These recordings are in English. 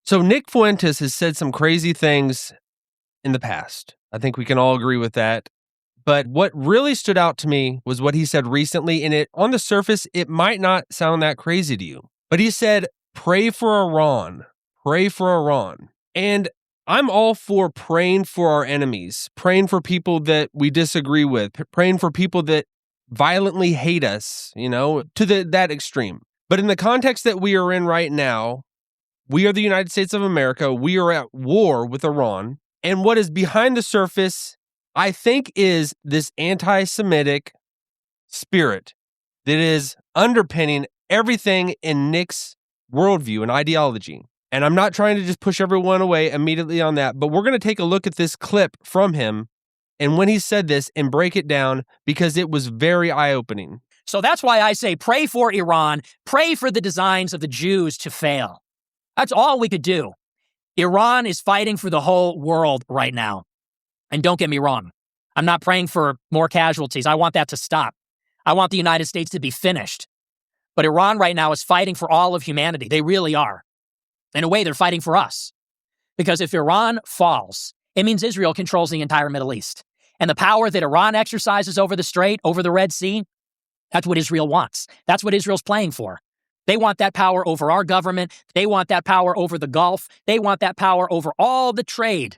So Nick Fuentes has said some crazy things in the past. I think we can all agree with that. But what really stood out to me was what he said recently, and on the surface, it might not sound that crazy to you. But he said, pray for Iran. Pray for Iran. And I'm all for praying for our enemies, praying for people that we disagree with, praying for people that violently hate us, to that extreme. But in the context that we are in right now, we are the United States of America. We are at war with Iran. And what is behind the surface, I think, is this anti-Semitic spirit that is underpinning everything in Nick's worldview and ideology. And I'm not trying to just push everyone away immediately on that, but we're going to take a look at this clip from him and when he said this and break it down because it was very eye-opening. So that's why I say pray for Iran, pray for the designs of the Jews to fail. That's all we could do. Iran is fighting for the whole world right now. And don't get me wrong, I'm not praying for more casualties. I want that to stop. I want the United States to be finished. But Iran right now is fighting for all of humanity. They really are. In a way, they're fighting for us. Because if Iran falls, it means Israel controls the entire Middle East. And the power that Iran exercises over the Strait, over the Red Sea, that's what Israel wants. That's what Israel's playing for. They want that power over our government. They want that power over the Gulf. They want that power over all the trade,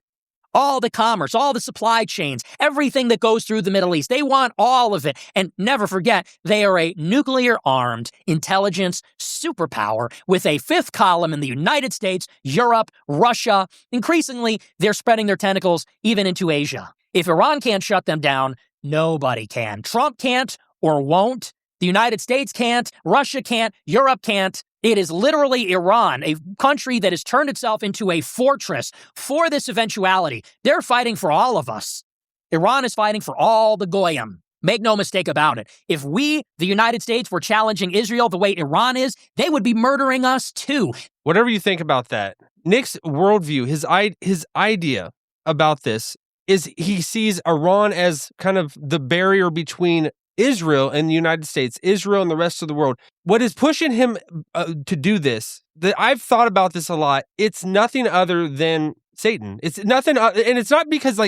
all the commerce, all the supply chains, everything that goes through the Middle East. They want all of it. And never forget, they are a nuclear-armed intelligence superpower with a fifth column in the United States, Europe, Russia. Increasingly, they're spreading their tentacles even into Asia. If Iran can't shut them down, nobody can. Trump can't or won't. The United States can't, Russia can't, Europe can't. It is literally Iran, a country that has turned itself into a fortress for this eventuality. They're fighting for all of us. Iran is fighting for all the Goyim. Make no mistake about it. If we, the United States, were challenging Israel the way Iran is, they would be murdering us too. Whatever you think about that, Nick's worldview, his idea about this is he sees Iran as kind of the barrier between Israel and the United States, Israel and the rest of the world. What is pushing him to do this, that I've thought about this a lot, it's nothing other than Satan. It's nothing, and it's not because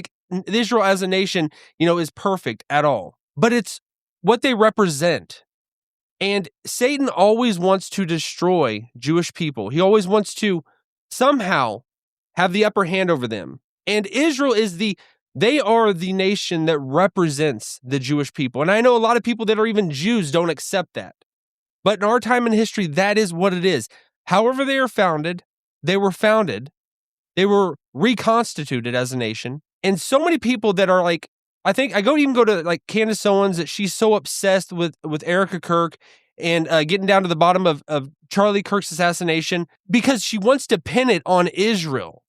Israel as a nation, is perfect at all, but it's what they represent. And Satan always wants to destroy Jewish people. He always wants to somehow have the upper hand over them. And Israel they are the nation that represents the Jewish people. And I know a lot of people that are even Jews don't accept that. But in our time in history, that is what it is. However they are founded, they were founded. They were reconstituted as a nation. And so many people that are I think I go to Candace Owens, that she's so obsessed with Erica Kirk and getting down to the bottom of Charlie Kirk's assassination because she wants to pin it on Israel.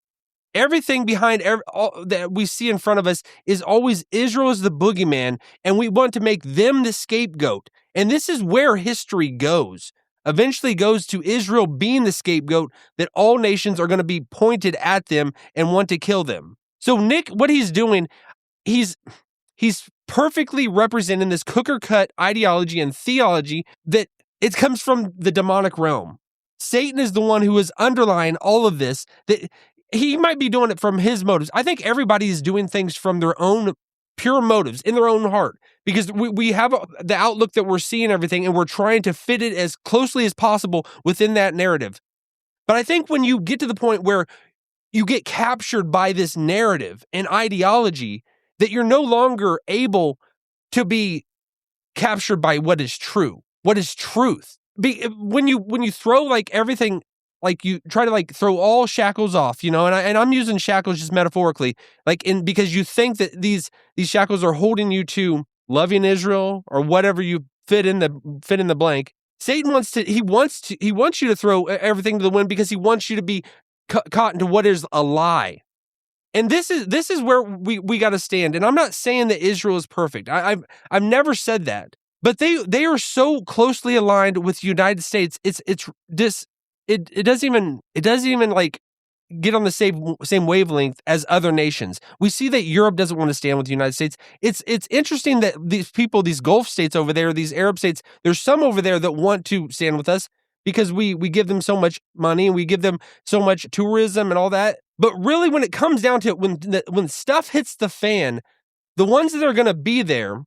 Everything behind all that we see in front of us is always Israel is the boogeyman, and we want to make them the scapegoat. And this is where history goes. Eventually goes to Israel being the scapegoat, that all nations are going to be pointed at them and want to kill them. So Nick, what he's doing, he's perfectly representing this cooker-cut ideology and theology that it comes from the demonic realm. Satan is the one who is underlying all of this, that he might be doing it from his motives. I think everybody is doing things from their own pure motives, in their own heart, because we have the outlook that we're seeing everything, and we're trying to fit it as closely as possible within that narrative. But I think when you get to the point where you get captured by this narrative and ideology, that you're no longer able to be captured by what is true, what is truth. When you throw everything, you try to throw all shackles off, and I'm using shackles just metaphorically, because you think that these shackles are holding you to loving Israel or whatever you fit in the blank. Satan wants you to throw everything to the wind because he wants you to be caught into what is a lie. And this is where we got to stand. And I'm not saying that Israel is perfect. I've never said that. But they are so closely aligned with the United States. It doesn't even get on the same wavelength as other nations. We see that Europe doesn't want to stand with the United States. It's interesting that these people, these Gulf states over there, these Arab states, there's some over there that want to stand with us, because we give them so much money and we give them so much tourism and all that. But really, when it comes down to it, when stuff hits the fan, the ones that are going to be there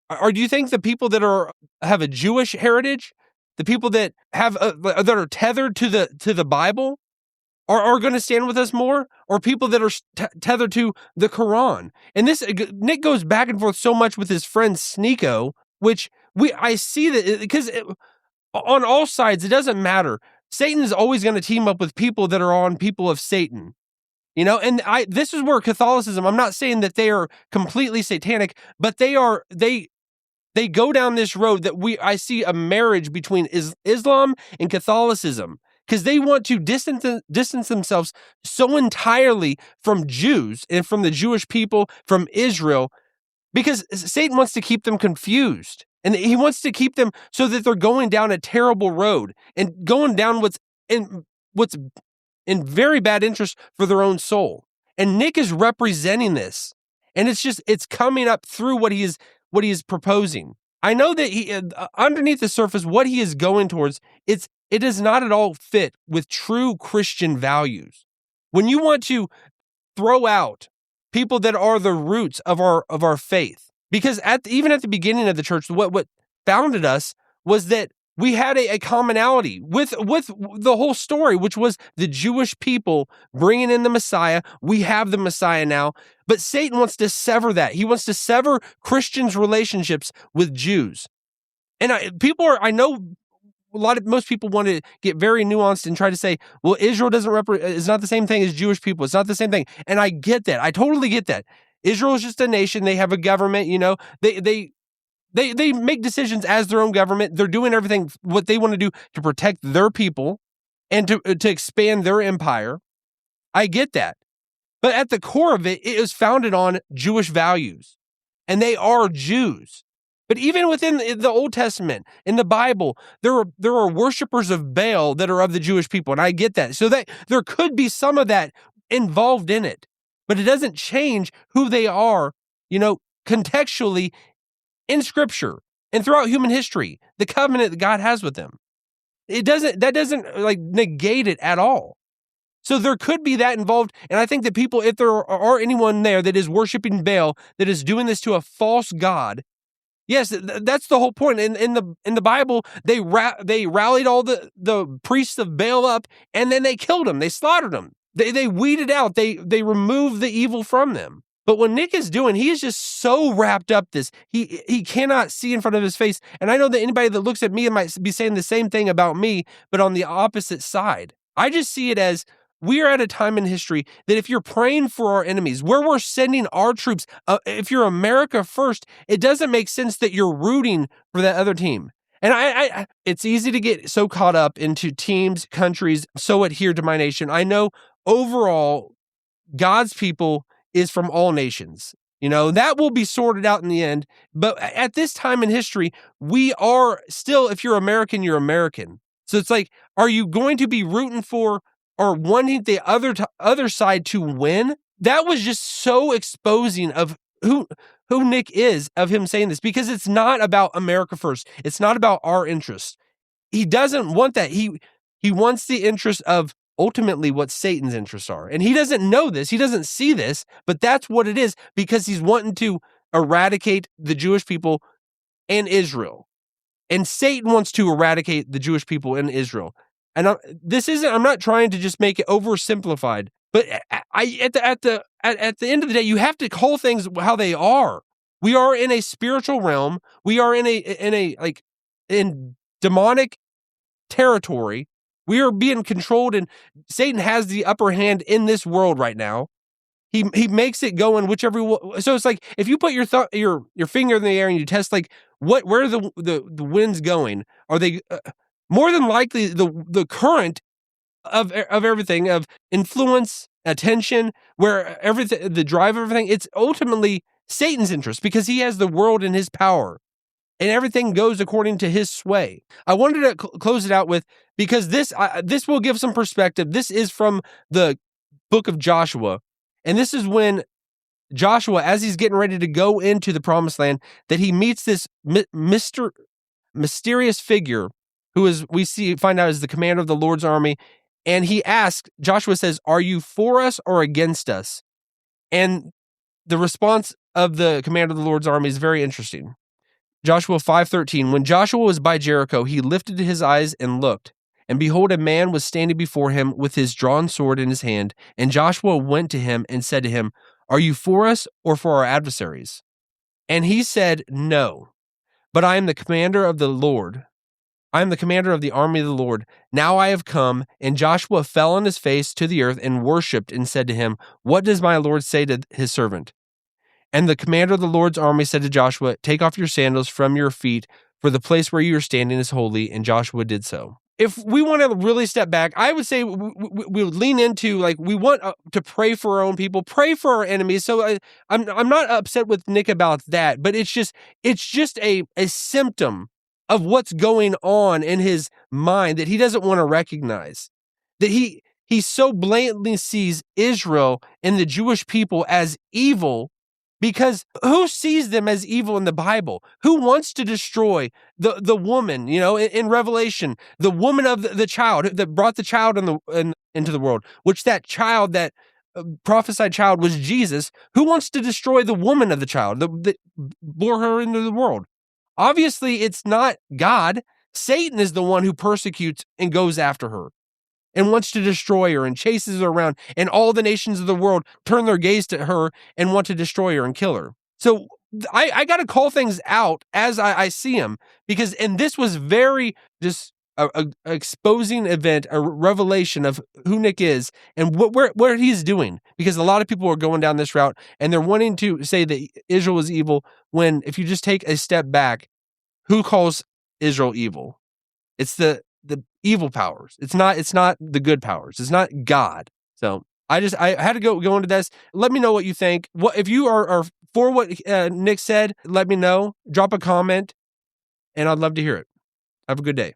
are, do you think the people that have a Jewish heritage, the people that that are tethered to the Bible, are going to stand with us more, or people that are tethered to the Quran? And this, Nick goes back and forth so much with his friend Sneeko, which I see that because on all sides, it doesn't matter. Satan is always going to team up with people that are on people of Satan. And this is where Catholicism, I'm not saying that they are completely satanic, but they go down this road that I see a marriage between Islam and Catholicism, because they want to distance themselves so entirely from Jews and from the Jewish people, from Israel, because Satan wants to keep them confused. And he wants to keep them so that they're going down a terrible road and going down what's in very bad interest for their own soul. And Nick is representing this. And it's coming up through what he is proposing. I know that he, underneath the surface, what he is going towards, it does not at all fit with true Christian values. When you want to throw out people that are the roots of our faith, because even at the beginning of the church, what founded us was that we had a commonality with the whole story, which was the Jewish people bringing in the Messiah. We have the Messiah now, but Satan wants to sever that. He wants to sever Christians' relationships with Jews. And I know most people want to get very nuanced and try to say, well, Israel is not the same thing as Jewish people. It's not the same thing. And I get that. I totally get that. Israel is just a nation. They have a government, They make decisions as their own government. They're doing everything what they want to do to protect their people and to expand their empire. I get that. But at the core of it, it is founded on Jewish values. And they are Jews. But even within the Old Testament, in the Bible, there are worshipers of Baal that are of the Jewish people. And I get that. So that there could be some of that involved in it. But it doesn't change who they are, contextually in Scripture and throughout human history, the covenant that God has with them. That doesn't like negate it at all. So there could be that involved. And I think that people, if there are anyone there that is worshiping Baal, that is doing this to a false god, yes, that's the whole point. In the Bible, they rallied all the priests of Baal up, and then they killed them. They slaughtered them. They weeded out. They removed the evil from them. But what Nick is doing, he is just so wrapped up this. He cannot see in front of his face. And I know that anybody that looks at me might be saying the same thing about me, but on the opposite side. I just see it as we are at a time in history that if you're praying for our enemies, where we're sending our troops, if you're America first, it doesn't make sense that you're rooting for that other team. And it's easy to get so caught up into teams, countries, so adhere to my nation. I know overall, God's people is from all nations. That will be sorted out in the end. But at this time in history, we are still, if you're American, you're American. So it's like, are you going to be rooting for or wanting the other side to win? That was just so exposing of who Nick is, of him saying this, because it's not about America first. It's not about our interests. He doesn't want that. He wants the interest of ultimately what Satan's interests are. And he doesn't know this. He doesn't see this, but that's what it is, because he's wanting to eradicate the Jewish people and Israel. And Satan wants to eradicate the Jewish people and Israel. And I'm not trying to just make it oversimplified, but at the end of the day, you have to call things how they are. We are in a spiritual realm. We are in demonic territory. We are being controlled, and Satan has the upper hand in this world right now. He makes it go in whichever. So it's like if you put your finger in the air and you test where are the winds going? Are they more than likely the current of everything, of influence, attention, where everything, the drive of everything? It's ultimately Satan's interest, because he has the world in his power. And everything goes according to his sway. I wanted to close it out with, because this will give some perspective. This is from the book of Joshua. And this is when Joshua, as he's getting ready to go into the promised land, that he meets this mysterious figure who is find out is the commander of the Lord's army. And he asks, Joshua says, "Are you for us or against us?" And the response of the commander of the Lord's army is very interesting. Joshua 5:13, when Joshua was by Jericho, he lifted his eyes and looked, and behold, a man was standing before him with his drawn sword in his hand. And Joshua went to him and said to him, "Are you for us or for our adversaries?" And he said, "No, but I am the commander of the Lord. I am the commander of the army of the Lord. Now I have come." And Joshua fell on his face to the earth and worshipped and said to him, "What does my Lord say to his servant?" And the commander of the Lord's army said to Joshua, "Take off your sandals from your feet, for the place where you are standing is holy." And Joshua did so. If we want to really step back, I would say we would lean into, like, we want to pray for our own people, pray for our enemies. So I'm not upset with Nick about that, but it's just a symptom of what's going on in his mind that he doesn't want to recognize. That he so blatantly sees Israel and the Jewish people as evil, because who sees them as evil in the Bible? Who wants to destroy the woman, in Revelation, the woman of the child that brought the child into the world, which that child, that prophesied child, was Jesus. Who wants to destroy the woman of the child that bore her into the world? Obviously, it's not God. Satan is the one who persecutes and goes after her and wants to destroy her and chases her around, and all the nations of the world turn their gaze to her and want to destroy her and kill her. So I got to call things out as I see them, and this was very just a exposing event, a revelation of who Nick is and what he's doing, because a lot of people are going down this route and they're wanting to say that Israel is evil, when if you just take a step back, who calls Israel evil? It's the evil powers. It's not the good powers. It's not God. So I had to go into this. Let me know what you think. What if you are for what Nick said? Let me know. Drop a comment, and I'd love to hear it. Have a good day.